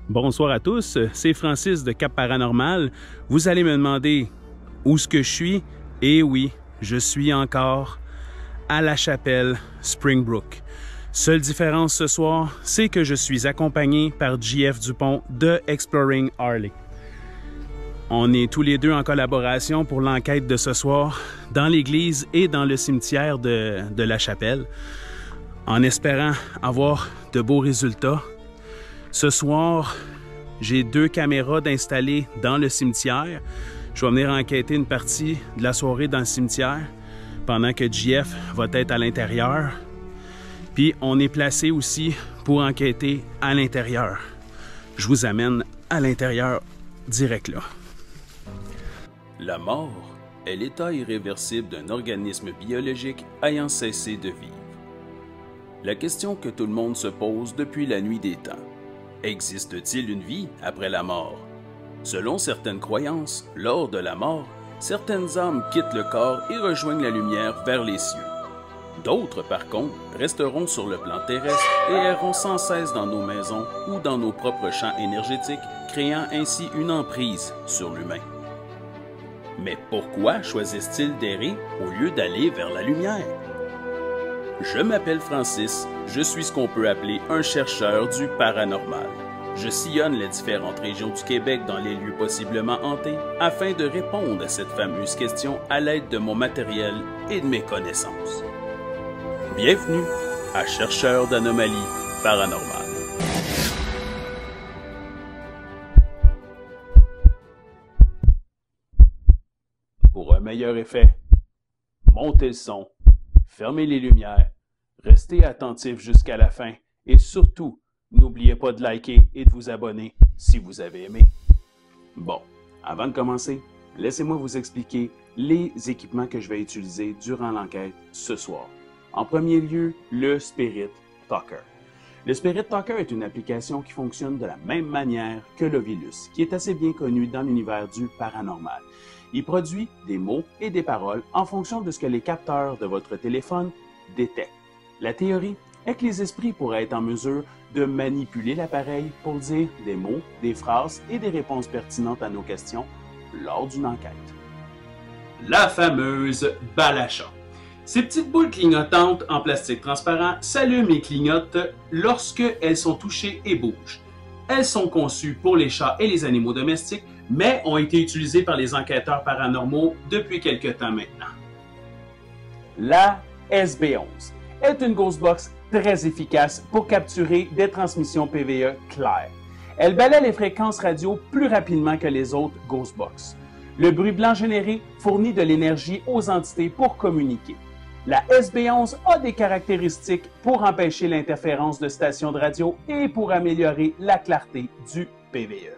Bonsoir à tous, c'est Francis de Cap Paranormal. Vous allez me demander où est-ce que je suis? Et oui, je suis encore à la chapelle Springbrook. Seule différence ce soir, c'est que je suis accompagné par JF Dupont de Exploring Harley. On est tous les deux en collaboration pour l'enquête de ce soir dans l'église et dans le cimetière de la chapelle, en espérant avoir de beaux résultats. Ce soir, j'ai 2 caméras d'installer dans le cimetière. Je vais venir enquêter une partie de la soirée dans le cimetière pendant que JF va être à l'intérieur. Puis on est placé aussi pour enquêter à l'intérieur. Je vous amène à l'intérieur direct là. La mort est l'état irréversible d'un organisme biologique ayant cessé de vivre. La question que tout le monde se pose depuis la nuit des temps. Existe-t-il une vie après la mort? Selon certaines croyances, lors de la mort, certaines âmes quittent le corps et rejoignent la lumière vers les cieux. D'autres, par contre, resteront sur le plan terrestre et erront sans cesse dans nos maisons ou dans nos propres champs énergétiques, créant ainsi une emprise sur l'humain. Mais pourquoi choisissent-ils d'errer au lieu d'aller vers la lumière? Je m'appelle Francis, je suis ce qu'on peut appeler un chercheur du paranormal. Je sillonne les différentes régions du Québec dans les lieux possiblement hantés afin de répondre à cette fameuse question à l'aide de mon matériel et de mes connaissances. Bienvenue à Chercheur d'anomalies paranormales. Pour un meilleur effet, montez le son. Fermez les lumières, restez attentifs jusqu'à la fin et surtout, n'oubliez pas de liker et de vous abonner si vous avez aimé. Bon, avant de commencer, laissez-moi vous expliquer les équipements que je vais utiliser durant l'enquête ce soir. En premier lieu, le Spirit Talker. Le Spirit Talker est une application qui fonctionne de la même manière que l'Ovilus, qui est assez bien connu dans l'univers du paranormal. Il produit des mots et des paroles en fonction de ce que les capteurs de votre téléphone détectent. La théorie est que les esprits pourraient être en mesure de manipuler l'appareil pour dire des mots, des phrases et des réponses pertinentes à nos questions lors d'une enquête. La fameuse balacha. Ces petites boules clignotantes en plastique transparent s'allument et clignotent lorsque elles sont touchées et bougent. Elles sont conçues pour les chats et les animaux domestiques, mais ont été utilisées par les enquêteurs paranormaux depuis quelque temps maintenant. La SB11 est une Ghostbox très efficace pour capturer des transmissions PVE claires. Elle balaie les fréquences radio plus rapidement que les autres Ghostbox. Le bruit blanc généré fournit de l'énergie aux entités pour communiquer. La SB11 a des caractéristiques pour empêcher l'interférence de stations de radio et pour améliorer la clarté du PVE.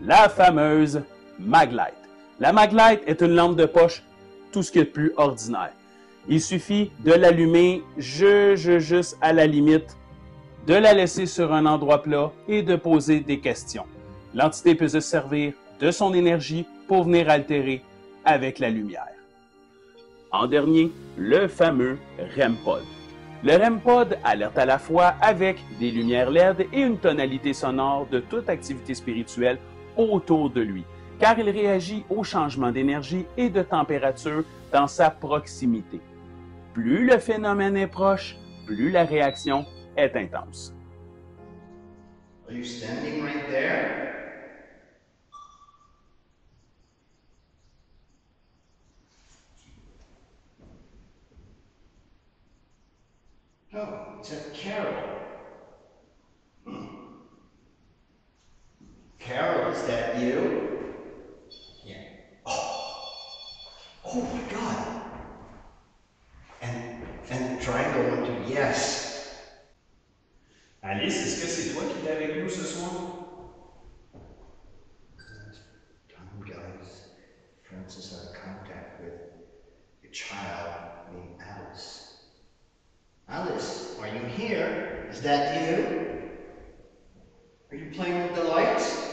La fameuse Maglite. La Maglite est une lampe de poche, tout ce qui est de plus ordinaire. Il suffit de l'allumer juste à la limite, de la laisser sur un endroit plat et de poser des questions. L'entité peut se servir de son énergie pour venir altérer avec la lumière. En dernier, le fameux REM Pod. Le REM Pod alerte à la fois avec des lumières LED et une tonalité sonore de toute activité spirituelle autour de lui, car il réagit au changement d'énergie et de température dans sa proximité. Plus le phénomène est proche, plus la réaction est intense. Are you standing right there? Oh, it's a Carol. Carol, is that you? Yeah. Oh my God. And triangle into yes. Alice, est-ce que c'est toi qui es avec nous ce soir? Tom guys, Francis had contact with a child named Alice. Alice, are you here? Is that you? Are you playing with the lights?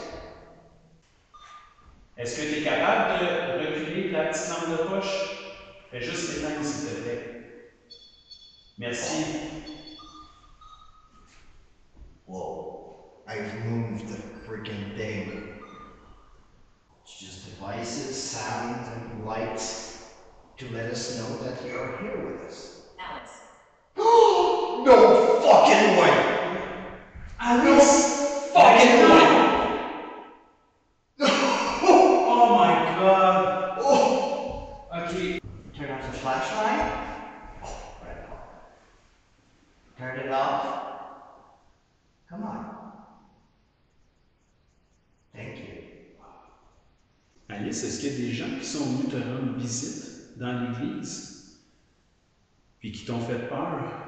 Est-ce que tu es capable de reculer la petite lampe de poche? Fais juste l'éteindre s'il te plaît. Merci. Whoa, I've moved the freaking thing. It's just devices, sounds, and lights to let us know that you are here with us. Alex. No fucking way! No fucking way! Oh my God! Okay. Turn off the flashlight. Right on. Turn it off. Come on. Thank you. Alice, est-ce qu'il y a des gens qui sont venus te rendre visite dans l'église? Puis qui t'ont fait peur?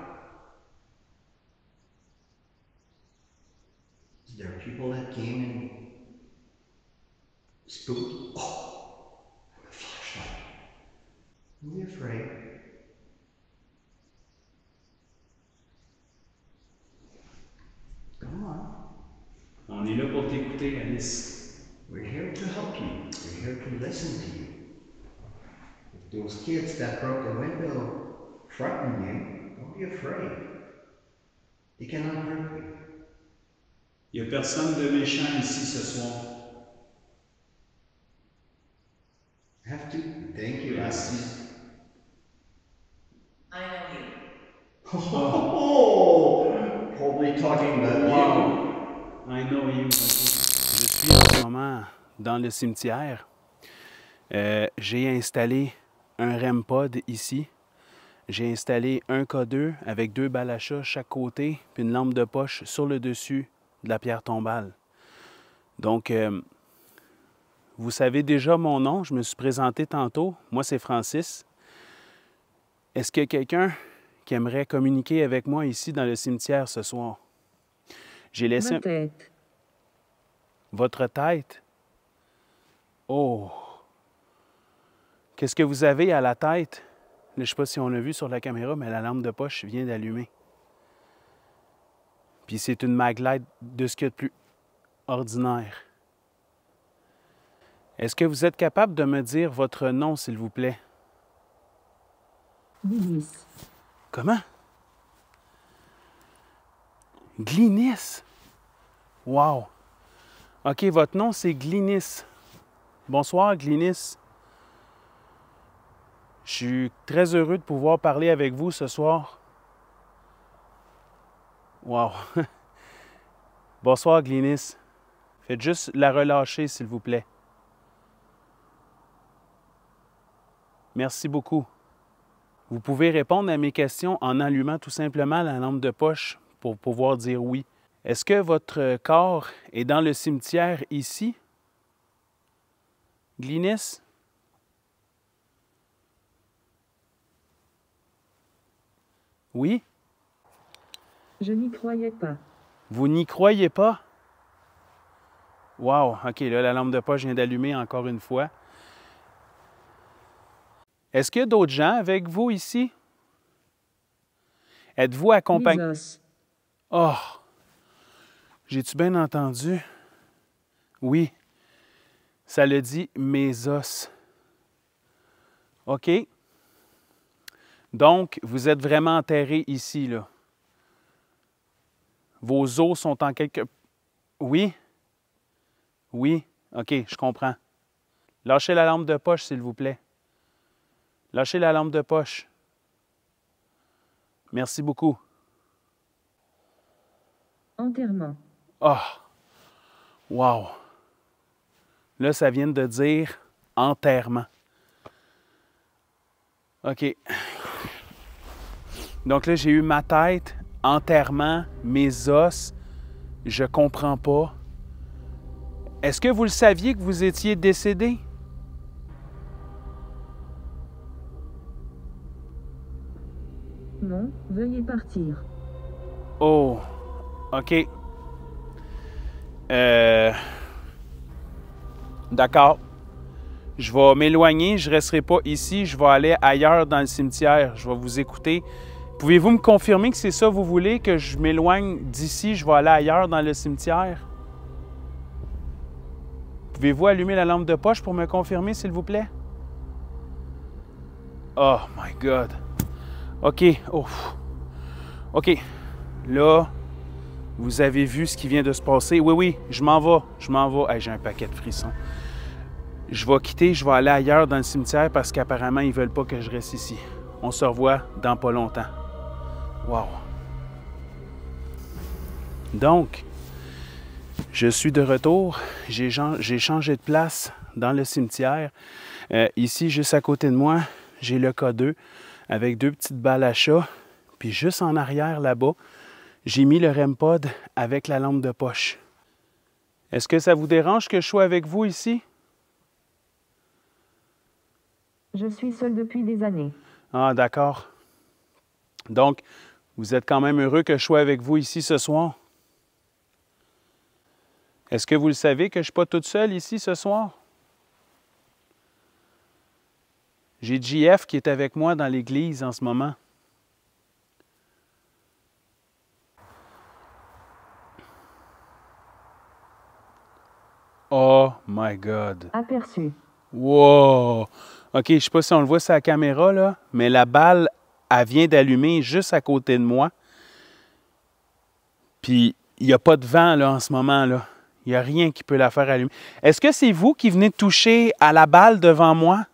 There are people that came and spooked. Oh, the flashlight. Don't be afraid. Come on. On est là pour t'écouter, Alice. We're here to help you. We're here to listen to you. If those kids that broke the window frighten you, don't be afraid. They cannot hurt you. Il n'y a personne de méchant ici ce soir. Have to. Thank you, Asti. I know you. Oh, probably talking about Wow. I know you. Je suis en ce moment dans le cimetière. J'ai installé un REM pod ici. J'ai installé un K2 avec 2 balles à chat chaque côté, puis une lampe de poche sur le dessus de la pierre tombale. Donc, vous savez déjà mon nom, je me suis présenté tantôt. Moi, c'est Francis. Est-ce qu'il y a quelqu'un qui aimerait communiquer avec moi ici dans le cimetière ce soir? J'ai laissé... Ma tête. Votre tête? Oh! Qu'est-ce que vous avez à la tête? Je ne sais pas si on l'a vu sur la caméra, mais la lampe de poche vient d'allumer. Puis c'est une maglite de ce qu'il y a de plus ordinaire. Est-ce que vous êtes capable de me dire votre nom, s'il vous plaît? Glynis. Comment? Glynis? Wow! OK, votre nom, c'est Glynis. Bonsoir, Glynis. Je suis très heureux de pouvoir parler avec vous ce soir. Wow! Bonsoir, Glynis. Faites juste la relâcher, s'il vous plaît. Merci beaucoup. Vous pouvez répondre à mes questions en allumant tout simplement la lampe de poche pour pouvoir dire oui. Est-ce que votre corps est dans le cimetière ici? Glynis? Oui? Je n'y croyais pas. Vous n'y croyez pas? Wow! OK, là, la lampe de poche vient d'allumer encore une fois. Est-ce qu'il y a d'autres gens avec vous ici? Êtes-vous accompagné? Les os. Oh! J'ai-tu bien entendu? Oui. Ça le dit, mes os. OK. Donc, vous êtes vraiment enterré ici, là. Vos os sont en quelque... Oui? Oui? OK, je comprends. Lâchez la lampe de poche, s'il vous plaît. Lâchez la lampe de poche. Merci beaucoup. Enterrement. Oh! Wow! Là, ça vient de dire enterrement. OK. Donc là, j'ai eu ma tête, enterrement, mes os. Je comprends pas. Est-ce que vous le saviez que vous étiez décédé? Non, veuillez partir. Oh! OK. D'accord. Je vais m'éloigner, je ne resterai pas ici, je vais aller ailleurs dans le cimetière. Je vais vous écouter. Pouvez-vous me confirmer que c'est ça que vous voulez, que je m'éloigne d'ici, je vais aller ailleurs dans le cimetière? Pouvez-vous allumer la lampe de poche pour me confirmer, s'il vous plaît? Oh my God. OK. Oh. OK. Là, Vous avez vu ce qui vient de se passer? Oui, oui, je m'en vais. Je m'en vais. Hey, j'ai un paquet de frissons. Je vais quitter, je vais aller ailleurs dans le cimetière parce qu'apparemment, ils ne veulent pas que je reste ici. On se revoit dans pas longtemps. Wow! Donc, je suis de retour. J'ai changé de place dans le cimetière. Ici, juste à côté de moi, j'ai le K2 avec 2 petites balles à chat. Puis juste en arrière, là-bas, j'ai mis le REM pod avec la lampe de poche. Est-ce que ça vous dérange que je sois avec vous ici? Je suis seul depuis des années. Ah, d'accord. Donc, vous êtes quand même heureux que je sois avec vous ici ce soir? Est-ce que vous le savez que je ne suis pas toute seule ici ce soir? J'ai JF qui est avec moi dans l'église en ce moment. Oh my God! Aperçu. Wow! OK, je ne sais pas si on le voit sur la caméra, là, mais la balle, elle vient d'allumer juste à côté de moi. Puis, il n'y a pas de vent, là, en ce moment, là. Il n'y a rien qui peut la faire allumer. Est-ce que c'est vous qui venez de toucher à la balle devant moi?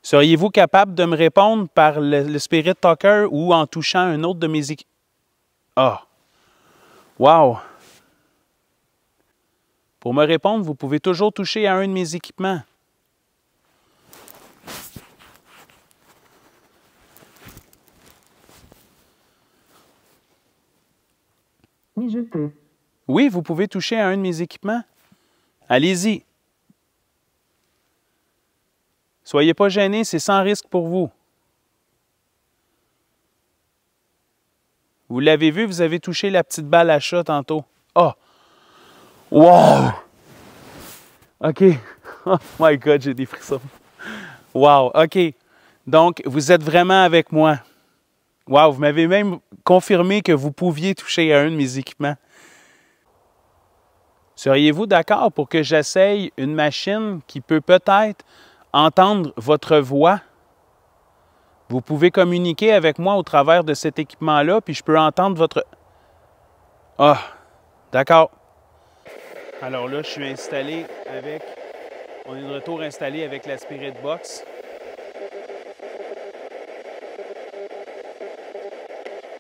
Seriez-vous capable de me répondre par le Spirit Talker ou en touchant un autre de mes équipements? Ah! Wow! Pour me répondre, vous pouvez toujours toucher à un de mes équipements. Oui, je peux. Oui, vous pouvez toucher à un de mes équipements. Allez-y. Soyez pas gênés, c'est sans risque pour vous. Vous l'avez vu, vous avez touché la petite balle à chat tantôt. Ah! Oh. Wow! OK. Oh my God, j'ai des frissons. Wow, OK. Donc, vous êtes vraiment avec moi. Wow, vous m'avez même confirmé que vous pouviez toucher à un de mes équipements. Seriez-vous d'accord pour que j'essaye une machine qui peut peut-être entendre votre voix? Vous pouvez communiquer avec moi au travers de cet équipement-là, puis je peux entendre votre... Ah, d'accord. Alors là, je suis installé avec... On est de retour installé avec la Spirit Box.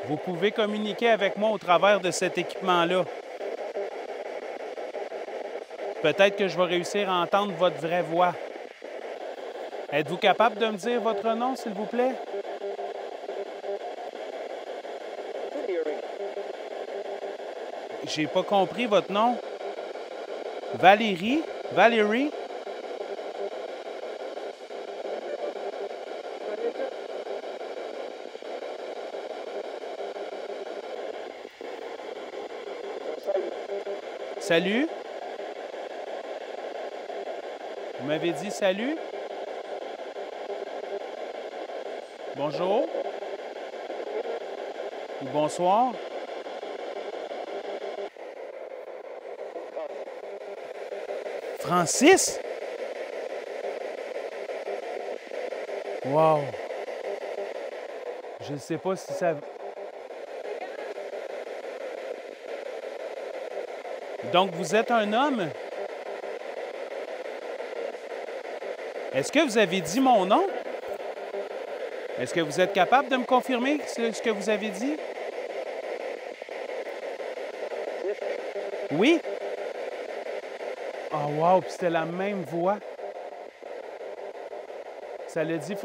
Vous pouvez communiquer avec moi au travers de cet équipement-là. Peut-être que je vais réussir à entendre votre vraie voix. Êtes-vous capable de me dire votre nom, s'il vous plaît? J'ai pas compris votre nom. Valérie? Valérie? Salut? Vous m'avez dit salut? Bonjour? Ou bonsoir? Francis? Wow! Je ne sais pas si ça... Donc, vous êtes un homme? Est-ce que vous avez dit mon nom? Est-ce que vous êtes capable de me confirmer ce que vous avez dit? Oui? Oh wow, puis c'était la même voix. Ça l'a dit...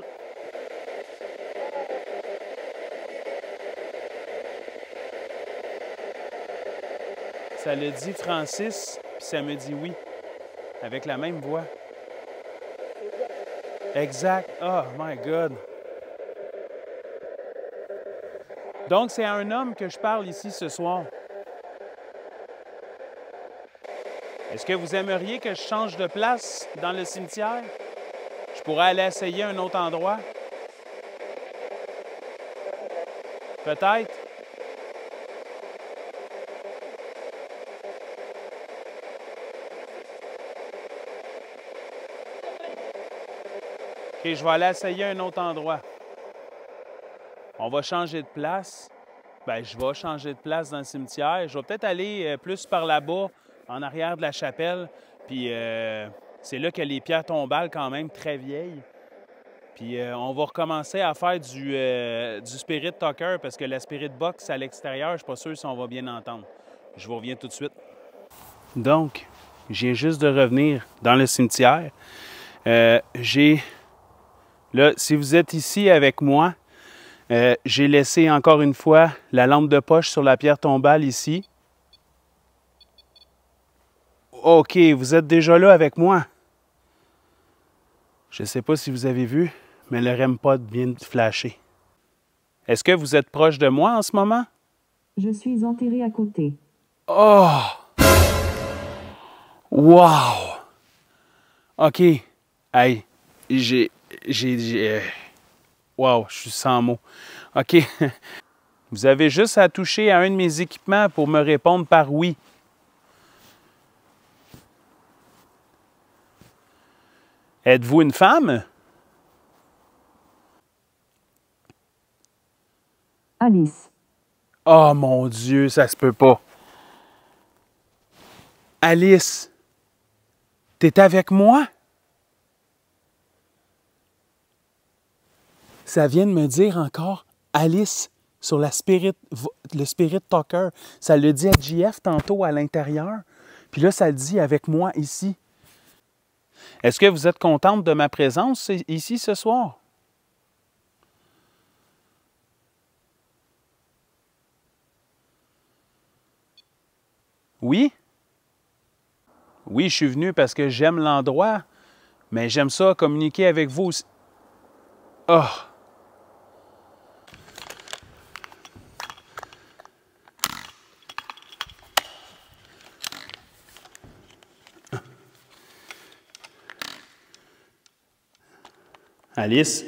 Ça l'a dit Francis, puis ça me dit oui. Avec la même voix. Exact. Oh my God. Donc, c'est à un homme que je parle ici ce soir. Est-ce que vous aimeriez que je change de place dans le cimetière? Je pourrais aller essayer un autre endroit? Peut-être? OK, je vais aller essayer un autre endroit. on va changer de place. Bien, je vais changer de place dans le cimetière. Je vais peut-être aller plus par là-bas, en arrière de la chapelle. Puis c'est là qu'il y a les pierres tombales quand même très vieilles. Puis on va recommencer à faire du Spirit Talker parce que la Spirit Box à l'extérieur, je ne suis pas sûr si on va bien entendre. Je vous reviens tout de suite. Donc, je viens juste de revenir dans le cimetière. Là, si vous êtes ici avec moi, j'ai laissé encore une fois la lampe de poche sur la pierre tombale ici. OK, vous êtes déjà là avec moi. Je ne sais pas si vous avez vu, mais le REM pod vient de flasher. Est-ce que vous êtes proche de moi en ce moment? Je suis enterré à côté. Oh! Wow! OK. Hey, wow, je suis sans mots. OK. Vous avez juste à toucher à un de mes équipements pour me répondre par oui. Êtes-vous une femme? Alice. Oh mon Dieu, ça se peut pas. Alice, t'es avec moi? Ça vient de me dire encore Alice sur le Spirit Talker. Ça le dit à JF tantôt à l'intérieur. Puis là, ça le dit avec moi ici. Est-ce que vous êtes contente de ma présence ici ce soir? Oui? Oui, je suis venu parce que j'aime l'endroit, mais j'aime ça communiquer avec vous aussi. Oh! Alice,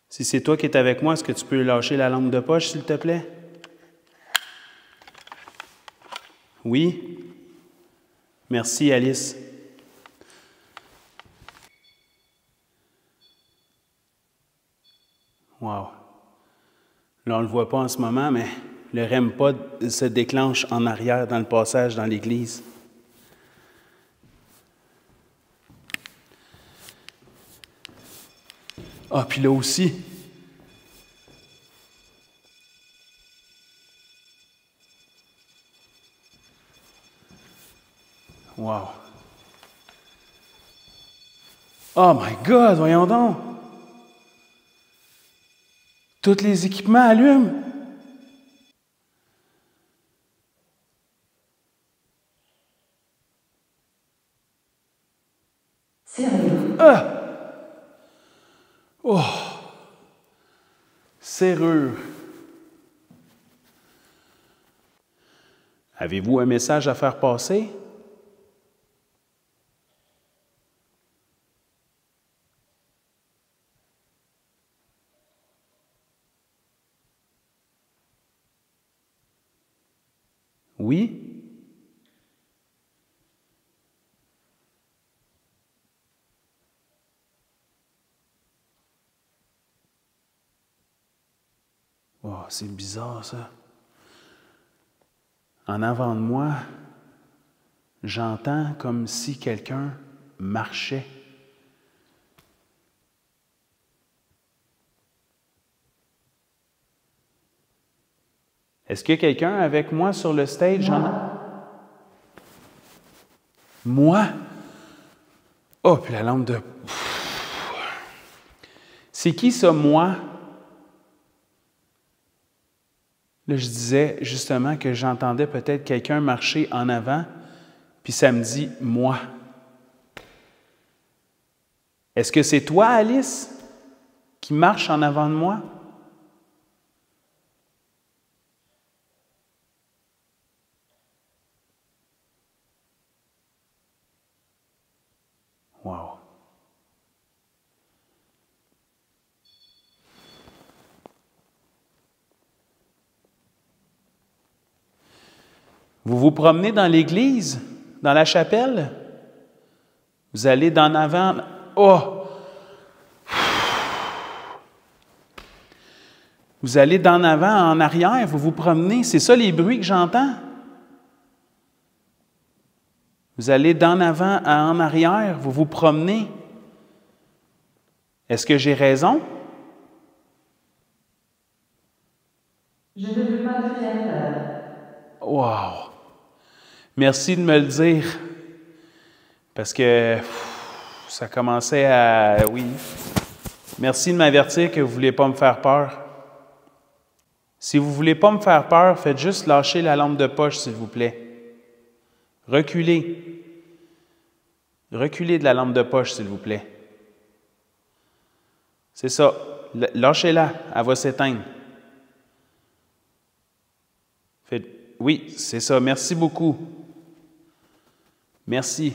si c'est toi qui es avec moi, est-ce que tu peux lâcher la lampe de poche, s'il te plaît? Oui? Merci, Alice. Wow. Là, on ne le voit pas en ce moment, mais le REM pod se déclenche en arrière dans le passage dans l'église. Ah, puis là aussi. Wow. Oh my God, voyons donc. Tous les équipements allument. Sérieux? Ah! Oh! Serrure. Avez-vous un message à faire passer? Oui? Oh, c'est bizarre, ça. En avant de moi, j'entends comme si quelqu'un marchait. Est-ce qu'il y a quelqu'un avec moi sur le stage? Moi? Oh, puis la lampe de... C'est qui ça, moi? Là, je disais justement que j'entendais peut-être quelqu'un marcher en avant, puis ça me dit « moi ». Est-ce que c'est toi, Alice, qui marche en avant de moi? Wow. Vous vous promenez dans l'église, dans la chapelle? Vous allez d'en avant. Oh! Vous allez d'en avant en arrière, vous vous promenez. C'est ça les bruits que j'entends. Vous allez d'en avant en arrière, vous vous promenez. Est-ce que j'ai raison? Je ne veux pas te faire peur. Wow! Merci de me le dire. Parce que ça commençait à... Oui. Merci de m'avertir que vous ne voulez pas me faire peur. Si vous ne voulez pas me faire peur, faites juste lâcher la lampe de poche, s'il vous plaît. Reculez. Reculez de la lampe de poche, s'il vous plaît. C'est ça. Lâchez-la. Elle va s'éteindre. Oui, c'est ça. Merci beaucoup. Merci.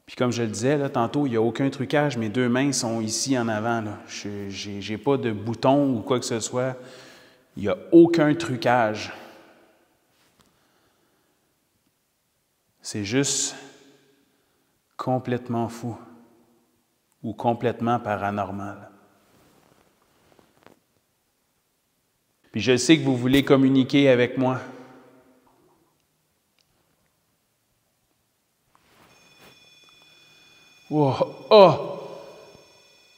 Puis comme je le disais là, tantôt, il n'y a aucun trucage. Mes deux mains sont ici en avant. Là. Je n'ai pas de bouton ou quoi que ce soit. Il n'y a aucun trucage. C'est juste complètement fou ou complètement paranormal. Puis je sais que vous voulez communiquer avec moi. Oh, oh!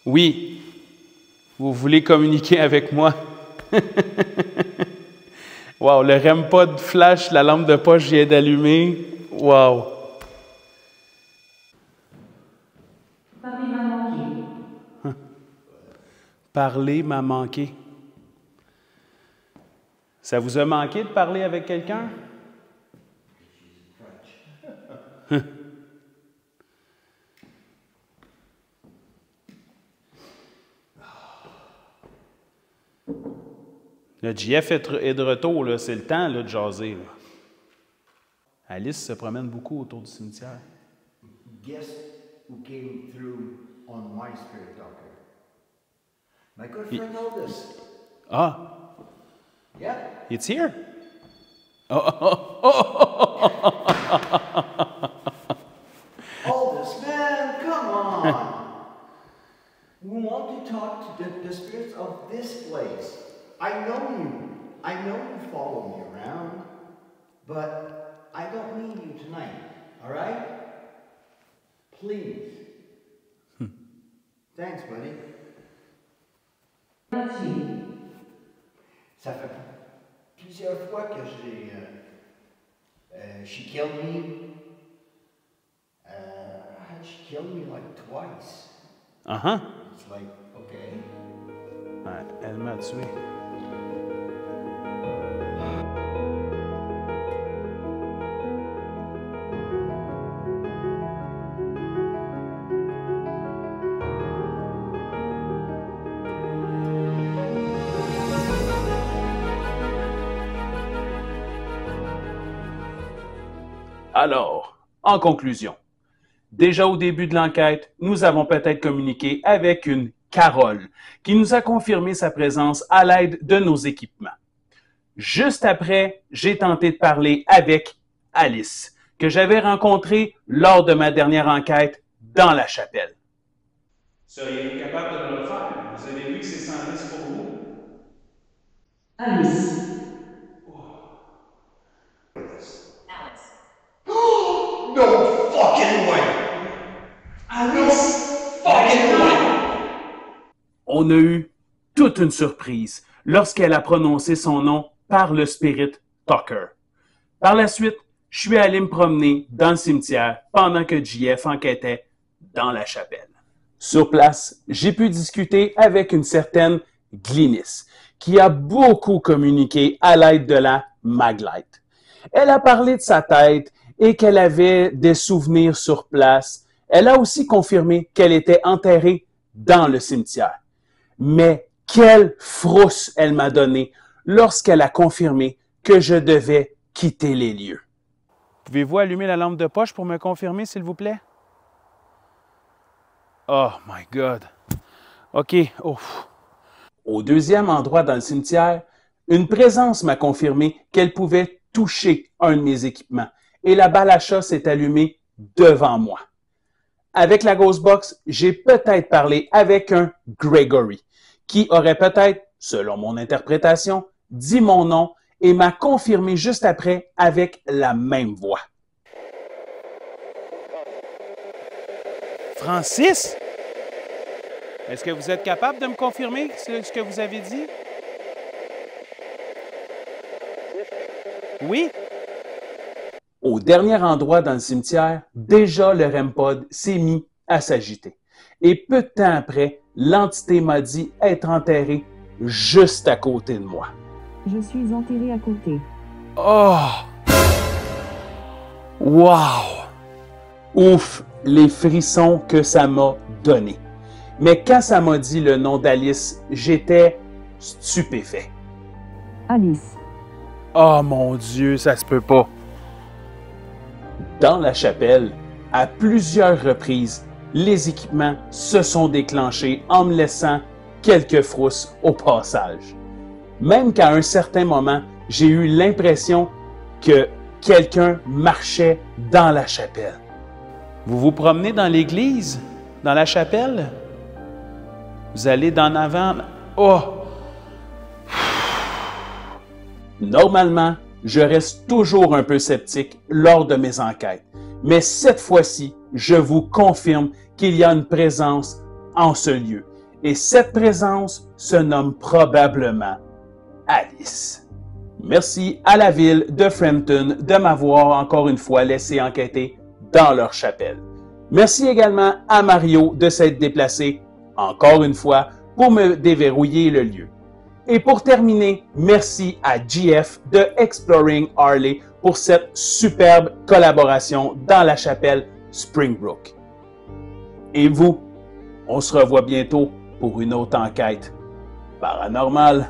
Oui, vous voulez communiquer avec moi. Wow, le REM pod flash, la lampe de poche vient d'allumer. Wow! Parler m'a manqué. Parler m'a manqué. Ça vous a manqué de parler avec quelqu'un? Le JF est de retour, là. C'est le temps là, de jaser. Là. Alice se promène beaucoup autour du cimetière. Guess who came through on my spirit doctor? My good friend Aldous. Ah! Yeah. It's here? Oh, oh, oh, Aldous, man, come on. We want to talk to the spirits of this place. I know you. I know you follow me around. But I don't need you tonight, all right? Please. Thanks, buddy. Merci. Ça fait plusieurs fois que she killed me. She killed me like twice. Uh-huh. It's like, okay. Ouais, elle m'a tué. Alors, en conclusion, déjà au début de l'enquête, nous avons peut-être communiqué avec une Carole qui nous a confirmé sa présence à l'aide de nos équipements. Juste après, j'ai tenté de parler avec Alice, que j'avais rencontrée lors de ma dernière enquête dans la chapelle. Seriez-vous capable de me le faire? Vous avez vu que c'est sans risque pour vous? Alice. No fucking way! Alice! Fucking way! On a eu toute une surprise lorsqu'elle a prononcé son nom par le Spirit Talker. Par la suite, je suis allé me promener dans le cimetière pendant que JF enquêtait dans la chapelle. Sur place, j'ai pu discuter avec une certaine Glynis, qui a beaucoup communiqué à l'aide de la Maglite. Elle a parlé de sa tête et qu'elle avait des souvenirs sur place. Elle a aussi confirmé qu'elle était enterrée dans le cimetière. Mais quelle frousse elle m'a donné lorsqu'elle a confirmé que je devais quitter les lieux. Pouvez-vous allumer la lampe de poche pour me confirmer, s'il vous plaît? Oh my God. OK. Ouf. Au deuxième endroit dans le cimetière, une présence m'a confirmé qu'elle pouvait toucher un de mes équipements et la balle à chat s'est allumée devant moi. Avec la Ghostbox, j'ai peut-être parlé avec un Gregory qui aurait peut-être, selon mon interprétation, dit mon nom et m'a confirmé juste après avec la même voix. Francis? Est-ce que vous êtes capable de me confirmer ce que vous avez dit? Oui? Au dernier endroit dans le cimetière, déjà le REM pod s'est mis à s'agiter. Et peu de temps après, l'entité m'a dit être enterrée juste à côté de moi. Je suis enterré à côté. Oh! Wow! Ouf, les frissons que ça m'a donné. Mais quand ça m'a dit le nom d'Alice, j'étais stupéfait. Alice. Oh mon Dieu, ça se peut pas. Dans la chapelle, à plusieurs reprises, les équipements se sont déclenchés en me laissant quelques frousses au passage. Même qu'à un certain moment, j'ai eu l'impression que quelqu'un marchait dans la chapelle. Vous vous promenez dans l'église, dans la chapelle? Vous allez d'en avant? Oh! Normalement, je reste toujours un peu sceptique lors de mes enquêtes, mais cette fois-ci, je vous confirme qu'il y a une présence en ce lieu. Et cette présence se nomme probablement Alice. Merci à la ville de Frampton de m'avoir encore une fois laissé enquêter dans leur chapelle. Merci également à Mario de s'être déplacé encore une fois pour me déverrouiller le lieu. Et pour terminer, merci à GF de Exploring Harley pour cette superbe collaboration dans la chapelle Springbrook. Et vous, on se revoit bientôt pour une autre enquête paranormale.